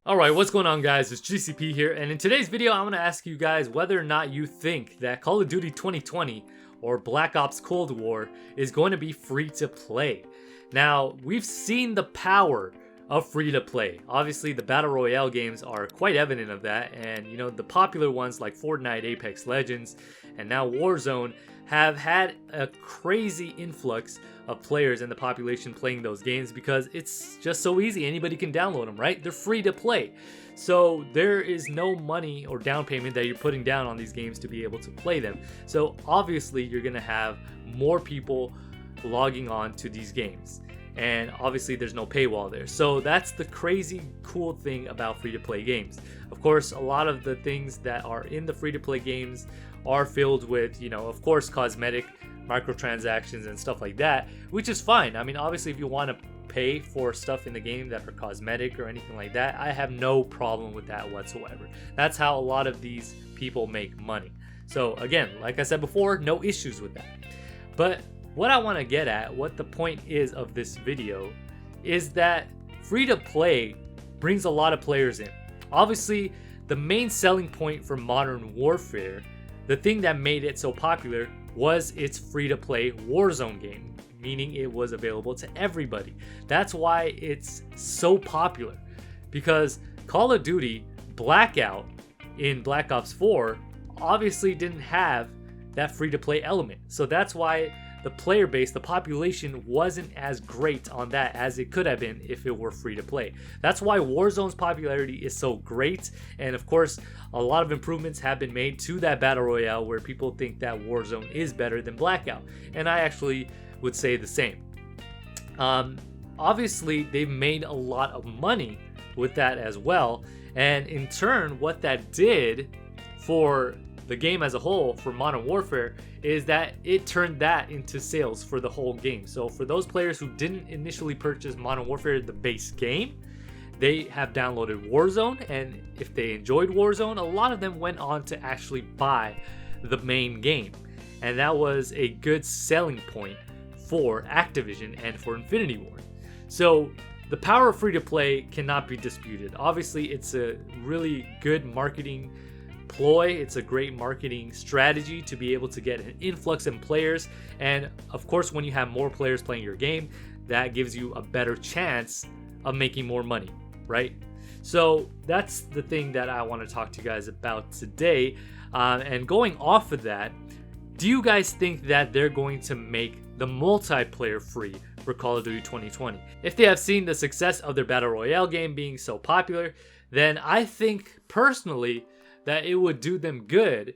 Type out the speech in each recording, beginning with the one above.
Alright, what's going on guys? It's GCP here, and in today's video I'm going to ask you guys whether or not you think that Call of Duty 2020 or Black Ops Cold War is going to be free to play. Now, we've seen the power of free to play. Obviously, the Battle Royale games are quite evident of that, and you know, the popular ones like Fortnite, Apex Legends, and now Warzone have had a crazy influx of players in the population playing those games because it's just so easy. Anybody can download them, right? They're free to play. So there is no money or down payment that you're putting down on these games to be able to play them. So obviously you're gonna have more people logging on to these games. And obviously there's no paywall there. So that's the crazy cool thing about free-to-play games. Of course, a lot of the things that are in the free-to-play games are filled with, you know, of course, cosmetic microtransactions and stuff like that, which is fine. I mean, obviously, if you want to pay for stuff in the game that are cosmetic or anything like that, I have no problem with that whatsoever. That's how a lot of these people make money. So again, like I said before, no issues with that. But what I want to get at, what the point is of this video, is that free to play brings a lot of players in. Obviously, the main selling point for Modern Warfare, the thing that made it so popular, was its free to play Warzone game, meaning it was available to everybody. That's why it's so popular, because Call of Duty Blackout in Black Ops 4 obviously didn't have that free to play element. So that's why the player base, the population, wasn't as great on that as it could have been if it were free to play. That's why Warzone's popularity is so great, and of course a lot of improvements have been made to that battle royale where people think that Warzone is better than Blackout, and I actually would say the same. Obviously they've made a lot of money with that as well, and in turn what that did for the game as a whole, for Modern Warfare, is that it turned that into sales for the whole game. So for those players who didn't initially purchase Modern Warfare, the base game, they have downloaded Warzone, and if they enjoyed Warzone, a lot of them went on to actually buy the main game. And that was a good selling point for Activision and for Infinity Ward. So the power of free-to-play cannot be disputed. Obviously, it's a really good marketing ploy. It's a great marketing strategy to be able to get an influx in players, and of course when you have more players playing your game, that gives you a better chance of making more money, right? So that's the thing that I want to talk to you guys about today. And going off of that, do you guys think that they're going to make the multiplayer free for Call of Duty 2020? If they have seen the success of their Battle Royale game being so popular, then I think personally that it would do them good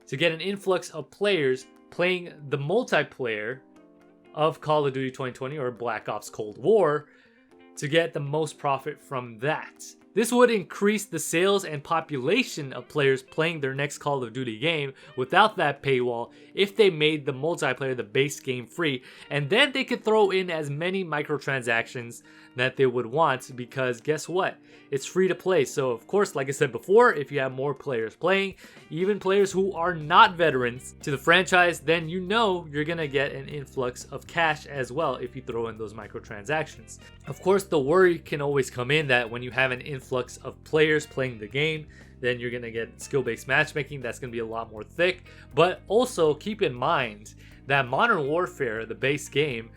to get an influx of players playing the multiplayer of Call of Duty 2020 or Black Ops Cold War to get the most profit from that. This would increase the sales and population of players playing their next Call of Duty game without that paywall if they made the multiplayer, the base game, free, and then they could throw in as many microtransactions that they would want, because guess what? It's free to play. So of course, like I said before, if you have more players playing, even players who are not veterans to the franchise, then you know you're gonna get an influx of cash as well if you throw in those microtransactions. Of course, the worry can always come in that when you have an influx of players playing the game, then you're gonna get skill-based matchmaking. That's gonna be a lot more thick. But also keep in mind that Modern Warfare, the base game,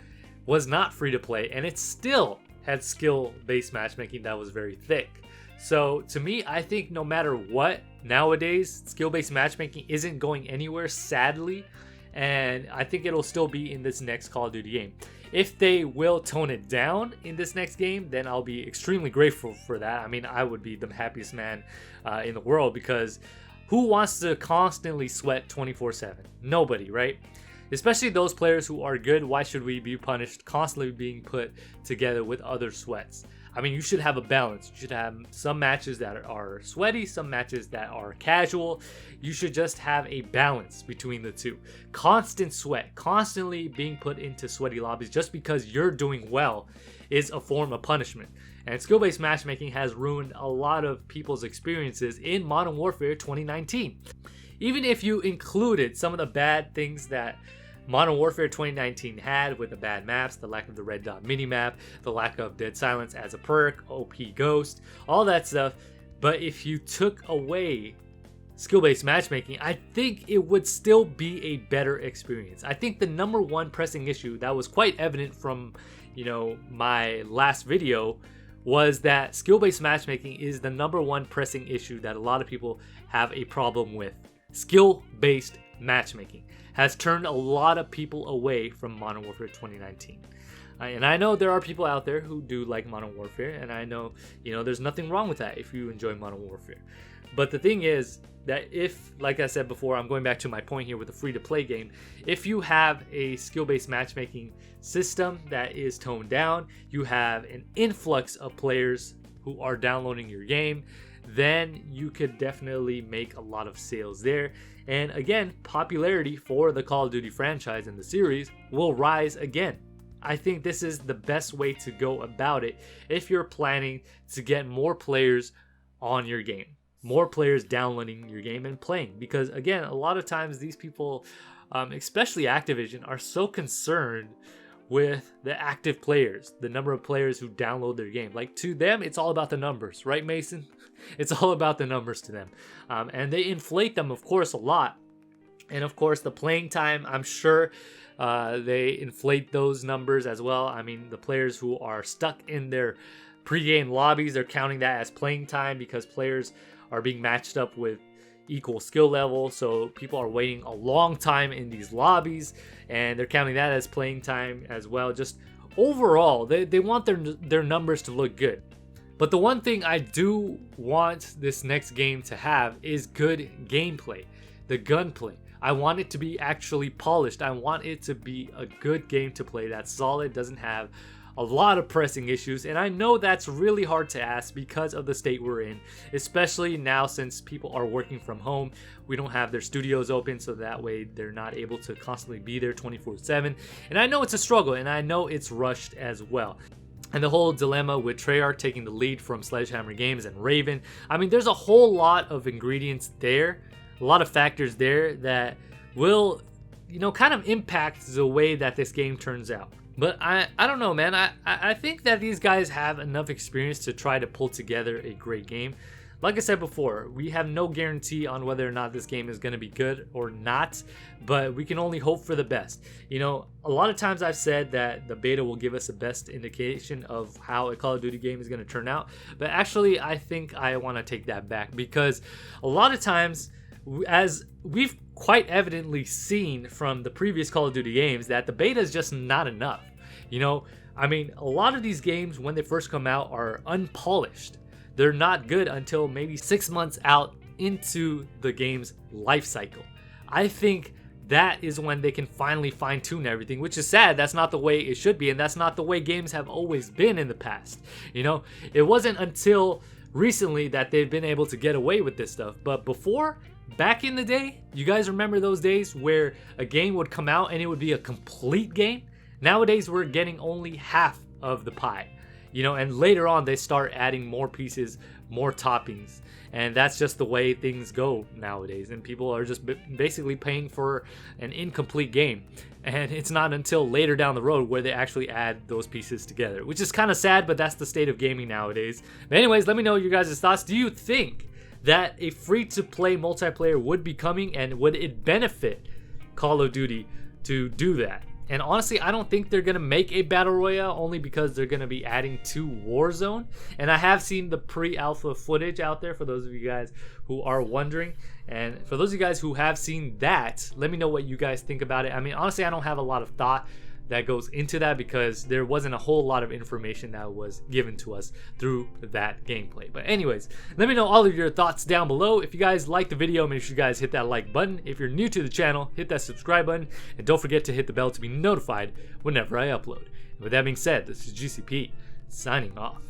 was not free to play, and it still had skill-based matchmaking that was very thick. So to me, I think no matter what, nowadays skill-based matchmaking isn't going anywhere, sadly, and I think it'll still be in this next Call of Duty game. If they will tone it down in this next game, then I'll be extremely grateful for that. I mean, I would be the happiest man in the world, because who wants to constantly sweat 24/7? Nobody, right? Especially those players who are good. Why should we be punished constantly being put together with other sweats? I mean, you should have a balance. You should have some matches that are sweaty, some matches that are casual. You should just have a balance between the two. Constant sweat, constantly being put into sweaty lobbies just because you're doing well, is a form of punishment. And skill-based matchmaking has ruined a lot of people's experiences in Modern Warfare 2019. Even if you included some of the bad things that Modern Warfare 2019 had with the bad maps, the lack of the red dot minimap, the lack of dead silence as a perk, OP ghost, all that stuff. But if you took away skill-based matchmaking, I think it would still be a better experience. I think the number one pressing issue that was quite evident from, my last video was that skill-based matchmaking is the number one pressing issue that a lot of people have a problem with. Skill-based matchmaking has turned a lot of people away from Modern Warfare 2019. And I know there are people out there who do like Modern Warfare, and I know, there's nothing wrong with that if you enjoy Modern Warfare. But the thing is that if, like I said before, I'm going back to my point here with a free-to-play game, if you have a skill-based matchmaking system that is toned down, you have an influx of players who are downloading your game, then you could definitely make a lot of sales there. And again, popularity for the Call of Duty franchise and the series will rise again. I think this is the best way to go about it if you're planning to get more players on your game, more players downloading your game and playing. Because again, a lot of times these people, especially Activision, are so concerned with the active players, the number of players who download their game. Like, to them, it's all about the numbers, right, Mason? It's all about the numbers to them. And they inflate them, of course, a lot. And of course, the playing time, I'm sure they inflate those numbers as well. I mean, the players who are stuck in their pre-game lobbies, they're counting that as playing time because players are being matched up with equal skill level, so people are waiting a long time in these lobbies, and they're counting that as playing time as well. Just overall, they want their numbers to look good. But the one thing I do want this next game to have is good gameplay, the gunplay. I want it to be actually polished. I want it to be a good game to play that's solid, doesn't have a lot of pressing issues, and I know that's really hard to ask because of the state we're in, especially now since people are working from home. We don't have their studios open, so that way they're not able to constantly be there 24/7. And I know it's a struggle, and I know it's rushed as well. And the whole dilemma with Treyarch taking the lead from Sledgehammer Games and Raven, I mean, there's a whole lot of ingredients there, a lot of factors there that will, kind of impact the way that this game turns out. But I don't know, man. I think that these guys have enough experience to try to pull together a great game. Like I said before, we have no guarantee on whether or not this game is going to be good or not, but we can only hope for the best. A lot of times I've said that the beta will give us the best indication of how a Call of Duty game is going to turn out, but actually I think I want to take that back, because a lot of times, as we've quite evidently seen from the previous Call of Duty games, that the beta is just not enough. I mean, a lot of these games when they first come out are unpolished. They're not good until maybe 6 months out into the game's life cycle. I think that is when they can finally fine-tune everything, which is sad. That's not the way it should be, and that's not the way games have always been in the past. It wasn't until recently that they've been able to get away with this stuff. But before, back in the day, you guys remember those days where a game would come out and it would be a complete game? Nowadays, we're getting only half of the pie. And later on, they start adding more pieces, more toppings. And that's just the way things go nowadays. And people are just basically paying for an incomplete game. And it's not until later down the road where they actually add those pieces together, which is kind of sad, but that's the state of gaming nowadays. But anyways, let me know your guys' thoughts. Do you think that a free-to-play multiplayer would be coming, and would it benefit Call of Duty to do that? And honestly, I don't think they're going to make a Battle Royale, only because they're going to be adding to Warzone. And I have seen the pre-alpha footage out there for those of you guys who are wondering. And for those of you guys who have seen that, let me know what you guys think about it. I mean, honestly, I don't have a lot of thought that goes into that, because there wasn't a whole lot of information that was given to us through that gameplay. But anyways, let me know all of your thoughts down below. If you guys liked the video, make sure you guys hit that like button. If you're new to the channel, hit that subscribe button, and don't forget to hit the bell to be notified whenever I upload. And with that being said, this is GCP signing off.